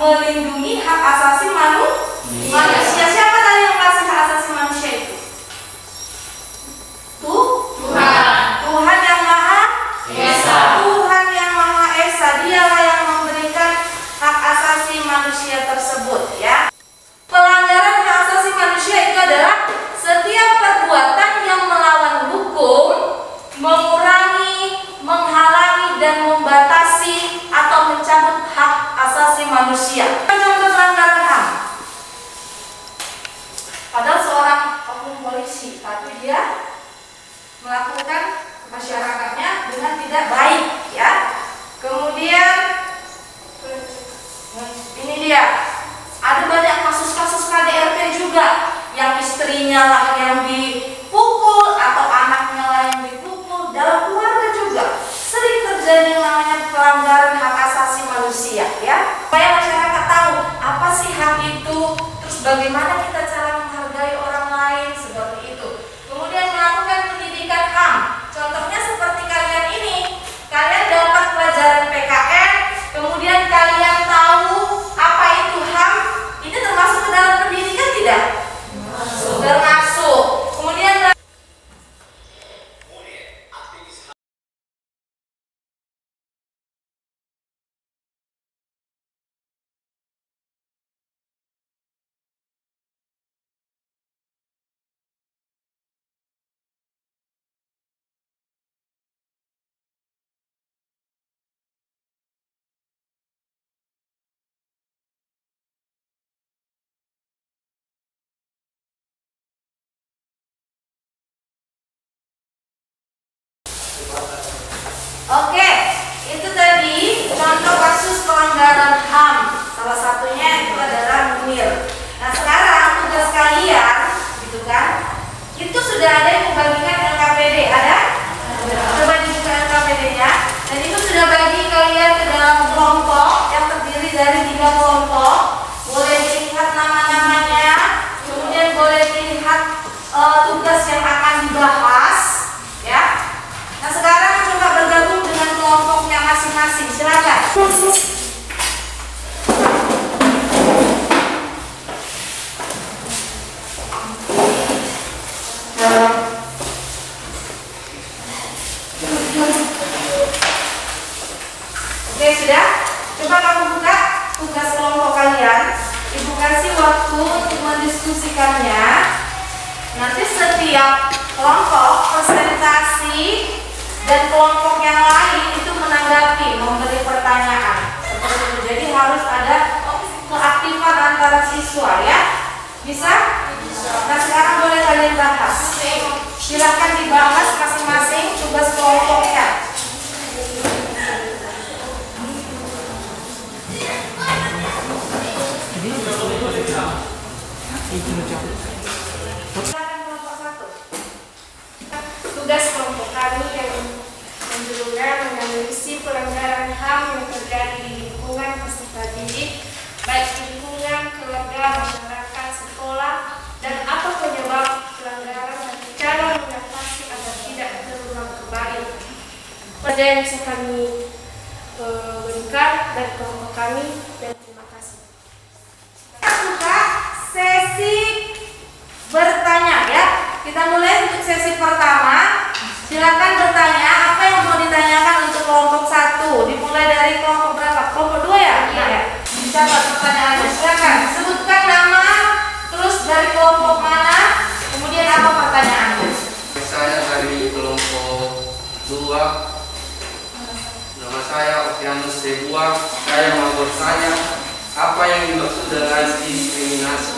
melindungi hak asasi manusia. Siapa tadi yang kasih hak asasi manusia itu? Tuhan yang Maha Esa. Tuhan yang Maha Esa, dialah yang memberikan hak asasi manusia tersebut, ya. Pelanggaran hak asasi manusia itu adalah setiap perbuatan yang melawan hukum, mengurangi, menghalangi, dan membatasi atau mencabut hak asasi manusia. Contoh pelanggaran HAM. Padahal seorang oknum polisi, tapi dia melakukan masyarakatnya dengan tidak baik, ya. Kemudian ini dia, ada banyak kasus-kasus KDRT juga, yang istrinya lah yang dipukul atau anaknya lah yang dipukul. Dalam keluarga juga sering terjadi yang namanya pelanggaran hak asasi manusia, ya. Supaya masyarakat tahu apa sih hak itu, terus bagaimana kita cara menghargai orang lain, seperti itu. Kemudian melakukan pendidikan HAM. Contohnya seperti kalian ini, kalian dapat pelajaran PKN, kemudian kalian tahu apa itu HAM. Ini termasuk ke dalam pendidikan tidak? Termasuk. Kemudian oke, itu tadi contoh kasus pelanggaran HAM. Salah satunya itu adalah Munir. Nah, sekarang tugas kalian, gitu kan? Itu sudah ada yang membagikan LKPD, ada? Coba dibuka LKPD-nya. Dan itu sudah bagi kalian ke dalam kelompok yang terdiri dari 3 kelompok. Boleh dilihat nama-namanya, kemudian boleh dilihat tugas yang akan dibahas, ya. Nah, sekarang coba bergabung dengan kelompoknya masing-masing. Silakan. Oke, sudah? Coba kamu buka tugas kelompok kalian. Ibu kasih waktu untuk mendiskusikannya. Nanti setiap kelompok presentasi dan kelompok yang lain itu menanggapi, memberi pertanyaan seperti itu. Jadi harus ada keaktifan antara siswa, ya. Bisa? Nah, sekarang boleh kalian bahas. Silakan dibahas masing-masing tugas kelompoknya. Silakan kelompok 1. Tugas kelompok kami yang menjudulnya menganalisis pelanggaran HAM yang terjadi di lingkungan peserta didik, baik lingkungan keluarga, masyarakat, sekolah, dan apa penyebab pelanggaran dan cara mengatasi agar tidak terulang kembali. Pada yang bisa kami berikan dari kelompok kami, dan terima kasih. Kita buka sesi bertanya, ya. Kita mulai untuk sesi pertama. Silakan bertanya apa yang mau ditanyakan untuk kelompok 1. Dimulai dari kelompok berapa? Kelompok 2, ya? Iya. Siapa pertanyaannya? Silakan sebutkan nama, terus dari kelompok mana, kemudian apa pertanyaannya. Saya dari kelompok 2. Nama saya Okianus Debua. Saya mau bertanya, apa yang dimaksud dengan diskriminasi?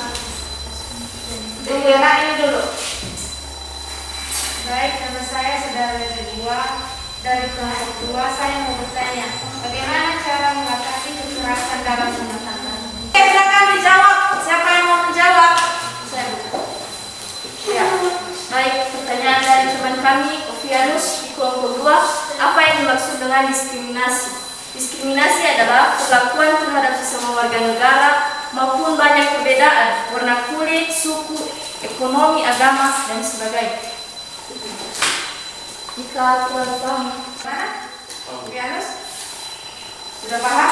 Dengar ini dulu. Baik, nama saya Saudara Debua dari kelompok 2. Saya mau bertanya, bagaimana cara mengatasi kekerasan dalam rumah tangga? Oke, silakan dijawab. Siapa yang mau menjawab? Saya bukan. Ya. Baik, pertanyaan dari teman kami Ovianus di kelompok 2. Apa yang dimaksud dengan diskriminasi? Diskriminasi adalah perlakuan terhadap sesama warga negara maupun banyak perbedaan warna kulit, suku, ekonomi, agama, dan sebagainya. Jika kurang paham, mana? Ovianus? Sudah paham?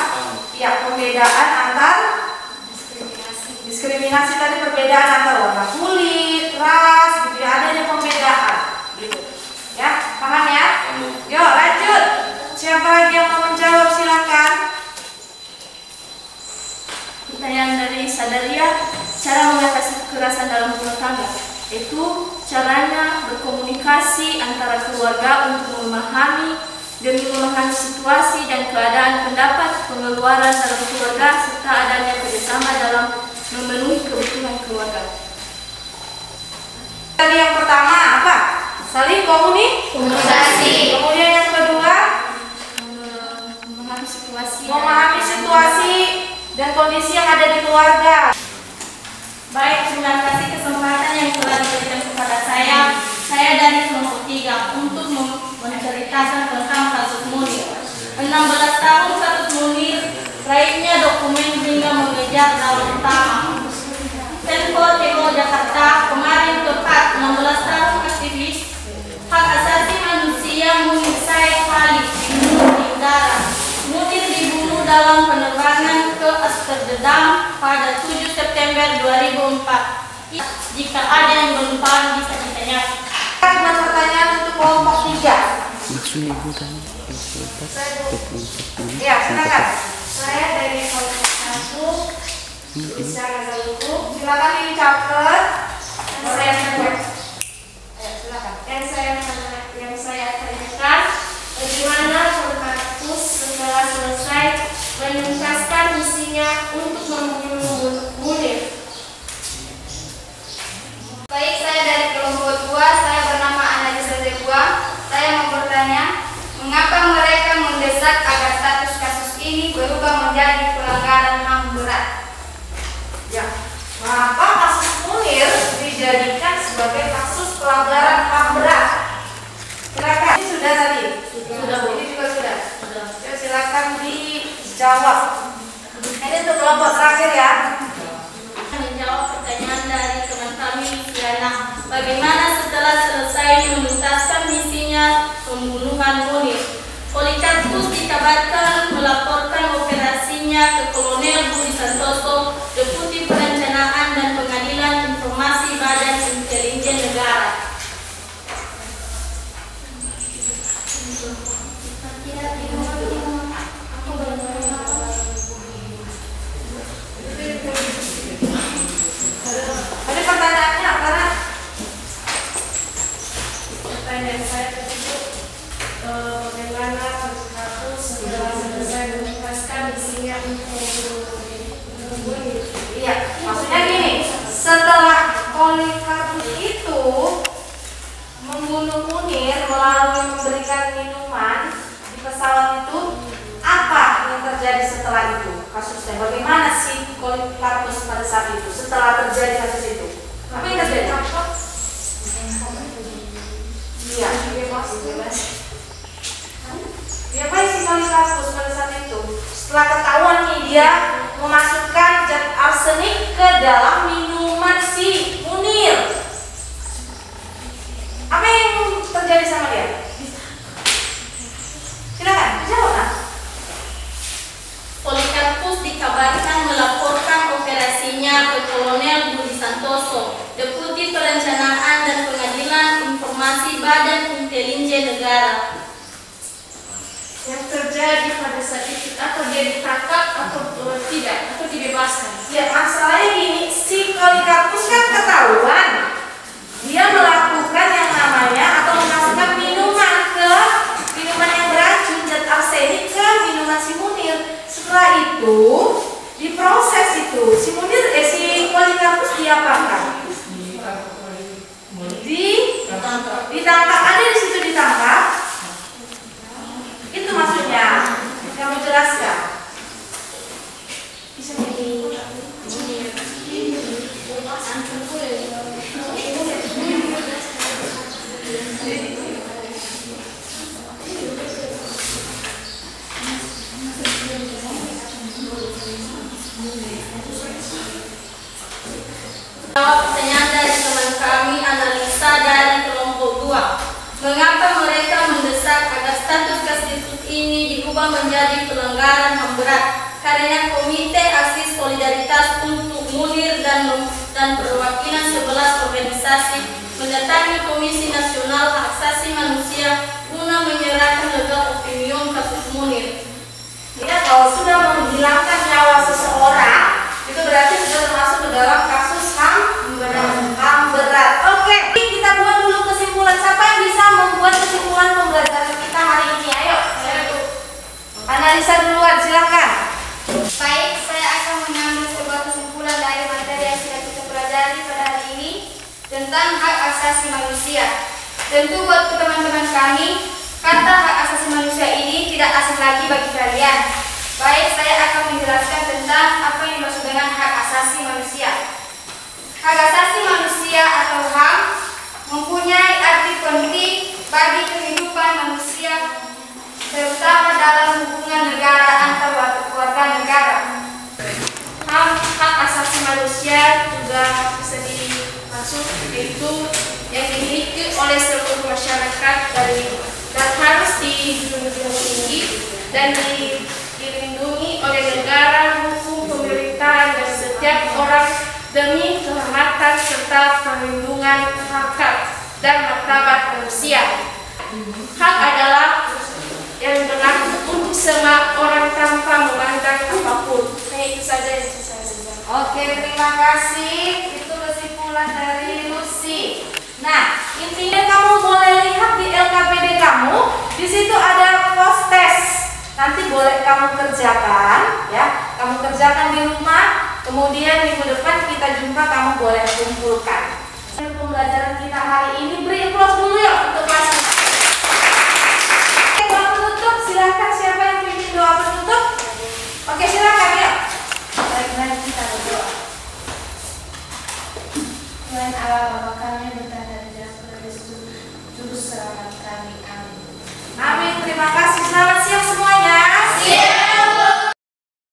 Ya, pembedaan antar diskriminasi tadi, perbedaan antar warna kulit, ras, gitu ya, adanya pembedaan. Gitu. Ya, paham ya? Yuk lanjut. Siapa lagi yang mau menjawab, silakan. Pertanyaan dari Sadaria, cara mengatasi kekerasan dalam rumah tangga, itu caranya berkomunikasi antara keluarga untuk memahami situasi dan keadaan pendapat pengeluaran dalam keluarga serta adanya kerjasama dalam memenuhi kebutuhan keluarga. Tadi yang pertama apa? Saling komunikasi. Kemudian yang kedua, memahami situasi dan kondisi yang ada di keluarga. Baik, terima kasih kesempatan yang telah diberikan kepada saya. Saya dari kelompok 3 untuk menceritakan tentang kasus Munir. 16 tahun kasus Munir, raibnya dokumen hingga mengejar dalam utama. Tempo TO Jakarta kemarin tepat 16 tahun aktivis hak asasi manusia Munir Said Khalid dibunuh di udara. Munir dibunuh dalam penerbangan ke Amsterdam pada 7 September 2004. Jika ada yang belum paham bisa ditanyakan. Dengan pertanyaan untuk kelompok 3. Maksudnya ibu tadi Ya, silakan. Saya dari kelompok 1, Isra Gazaluku. Silakan dicatat. Yang saya tanyakan, bagaimana Polikarpus setelah selesai menuntaskan misinya untuk membunuh Munir? Baik, saya dari kelompok 2, saya bernama Analisa Zebua. Saya mau bertanya, mengapa mereka mendesak agar status kasus ini berubah menjadi pelanggaran HAM berat? Ya, mengapa kasus Munir dijadikan sebagai kasus pelanggaran HAM berat? Silakan. Ini sudah tadi. Sudah. Ini juga sudah. Ya, silakan dijawab. Ini untuk kelompok terakhir ya. Menjawab pertanyaan dari teman kami Luciana, bagaimana setelah selesai menuntaskan misinya pembunuhan Munir, Polikarpus dikabarkan melaporkan operasinya ke Kolonel Budi Santoso, Deputi Perencanaan dan Pengadilan Informasi Badan Intelijen Negara. Ada pertanyaannya apa? Pertanyaan saya tersebut, bagaimana Polikarpus setelah selesai menuntaskan misinya untuk membunuh Munir? Iya, maksudnya gini, setelah Polikarpus itu membunuh Munir melalui memberikan minuman di pesawat itu, apa yang terjadi setelah itu kasusnya? Bagaimana sih Polikarpus pada saat itu setelah terjadi kasus itu? Apa yang terjadi? Iya, bebas. Dia apa sih Polikarpus pada saat itu? Setelah ketahuan nih dia memasukkan zat arsenik ke dalam minuman si Munir. Apa yang terjadi sama dia? Silakan, dijawab nah. Polikarpus dikabarkan melaporkan operasinya ke Kolonel Budi Santoso, Deputi Perencanaan dan Pengadilan Informasi Badan Intelijen Negara. Yang terjadi pada saat itu, atau dia ditangkap atau tidak, atau dibebaskan? Ya, masalahnya gini, si Polikarpus kan ketahuan dia melakukan yang namanya atau memasukkan minuman yang beracun zat arsenik ke minuman si Munir. Setelah itu diproses itu si Polikarpus diapakan? Ditangkap. Ada di situ ditangkap. Itu maksudnya. Kamu jelaskan. Bisa menjadi Jawab pertanyaan dari teman kami Analisa dari kelompok 2. Mengapa mereka mendesak agar status kasus ini diubah berubah menjadi pelanggaran HAM berat. Karena Komite Aksi Solidaritas untuk Munir dan perwakilan 11 organisasi mendatangi Komisi Nasional Hak Asasi Manusia guna menyerahkan legal opinion kasus Munir. Ya, kalau sudah menghilangkan nyawa seseorang, itu berarti sudah termasuk ke dalam kasus HAM berat. Oke, kita buat dulu kesimpulan. Siapa yang bisa membuat kesimpulan pembelajaran kita hari ini? Ayo, analisa duluan, silakan. Baik, saya akan mengambil sebuah kesimpulan dari materi yang sudah kita pelajari pada hari ini tentang hak asasi manusia. Tentu buat teman-teman kami, kata hak asasi manusia ini tidak asing lagi bagi kalian. Baik, saya akan menjelaskan tentang apa yang dimaksud dengan hak asasi manusia. Hak asasi manusia atau HAM mempunyai arti penting bagi kehidupan manusia, terutama dalam hubungan negara antar warga negara. Hak asasi manusia juga bisa dimaksud yaitu yang dimiliki oleh seluruh masyarakat dan harus dijunjung tinggi dan dilindungi oleh negara, hukum, pemerintahan dan setiap orang demi kehormatan serta perlindungan hak dan martabat manusia. Hak adalah yang berlaku untuk semua orang tanpa memandang apapun. Itu saja yang bisa saya sampaikan. Oke, terima kasih. Itu kesimpulan dari Lucy. Nah, intinya kamu boleh lihat di LKPD kamu, di situ ada post test. Nanti boleh kamu kerjakan, ya. Kamu kerjakan di rumah. Kemudian minggu depan kita jumpa, kamu boleh kumpulkan. Pembelajaran kita hari ini beri applause dulu yuk.